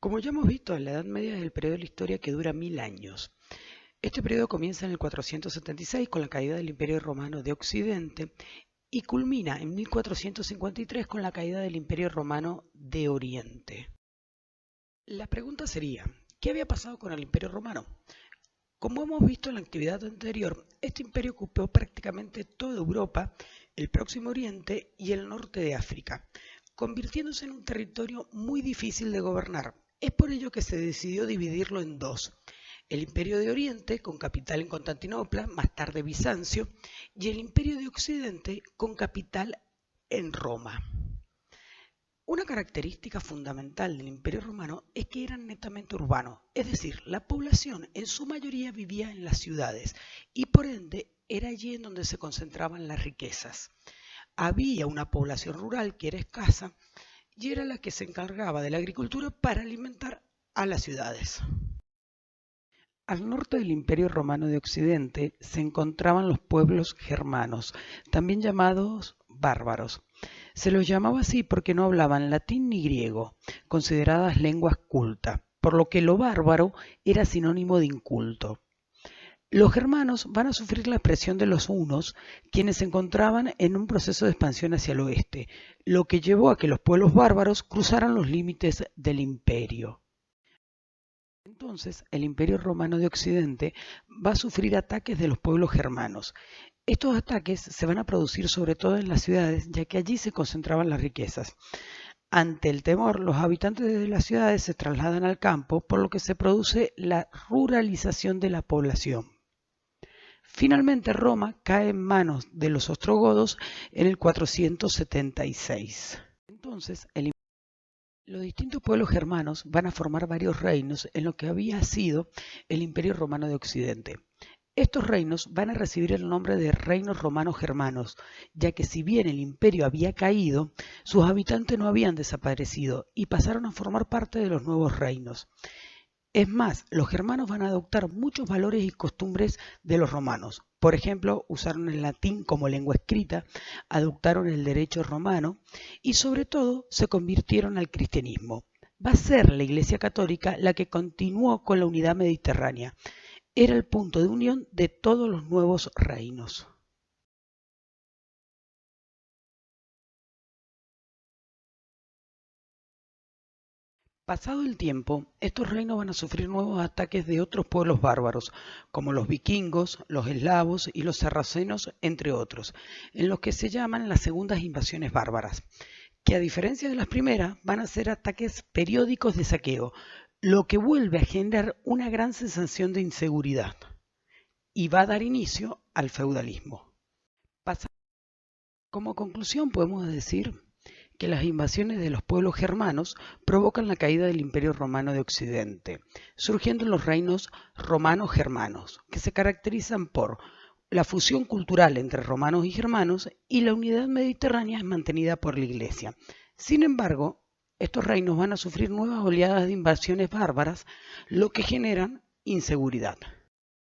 Como ya hemos visto, la Edad Media es el periodo de la historia que dura 1000 años. Este periodo comienza en el 476 con la caída del Imperio Romano de Occidente y culmina en 1453 con la caída del Imperio Romano de Oriente. La pregunta sería, ¿qué había pasado con el Imperio Romano? Como hemos visto en la actividad anterior, este imperio ocupó prácticamente toda Europa, el Próximo Oriente y el norte de África, convirtiéndose en un territorio muy difícil de gobernar. Es por ello que se decidió dividirlo en dos: el Imperio de Oriente, con capital en Constantinopla, más tarde Bizancio, y el Imperio de Occidente, con capital en Roma. Una característica fundamental del Imperio Romano es que eran netamente urbanos, es decir, la población en su mayoría vivía en las ciudades y por ende era allí en donde se concentraban las riquezas. Había una población rural que era escasa y era la que se encargaba de la agricultura para alimentar a las ciudades. Al norte del Imperio Romano de Occidente se encontraban los pueblos germanos, también llamados bárbaros. Se los llamaba así porque no hablaban latín ni griego, consideradas lenguas cultas, por lo que lo bárbaro era sinónimo de inculto. Los germanos van a sufrir la presión de los hunos, quienes se encontraban en un proceso de expansión hacia el oeste, lo que llevó a que los pueblos bárbaros cruzaran los límites del imperio. Entonces, el Imperio Romano de Occidente va a sufrir ataques de los pueblos germanos. Estos ataques se van a producir sobre todo en las ciudades, ya que allí se concentraban las riquezas. Ante el temor, los habitantes de las ciudades se trasladan al campo, por lo que se produce la ruralización de la población. Finalmente, Roma cae en manos de los ostrogodos en el 476. Entonces, los distintos pueblos germanos van a formar varios reinos en lo que había sido el Imperio Romano de Occidente. Estos reinos van a recibir el nombre de reinos romanos germanos, ya que si bien el imperio había caído, sus habitantes no habían desaparecido y pasaron a formar parte de los nuevos reinos. Es más, los germanos van a adoptar muchos valores y costumbres de los romanos. Por ejemplo, usaron el latín como lengua escrita, adoptaron el derecho romano y sobre todo se convirtieron al cristianismo. Va a ser la Iglesia Católica la que continuó con la unidad mediterránea. Era el punto de unión de todos los nuevos reinos. Pasado el tiempo, estos reinos van a sufrir nuevos ataques de otros pueblos bárbaros, como los vikingos, los eslavos y los sarracenos, entre otros, en los que se llaman las segundas invasiones bárbaras, que a diferencia de las primeras van a ser ataques periódicos de saqueo, lo que vuelve a generar una gran sensación de inseguridad y va a dar inicio al feudalismo. Como conclusión podemos decir que las invasiones de los pueblos germanos provocan la caída del Imperio Romano de Occidente, surgiendo los reinos romanos-germanos, que se caracterizan por la fusión cultural entre romanos y germanos y la unidad mediterránea es mantenida por la Iglesia. Sin embargo, estos reinos van a sufrir nuevas oleadas de invasiones bárbaras, lo que generan inseguridad.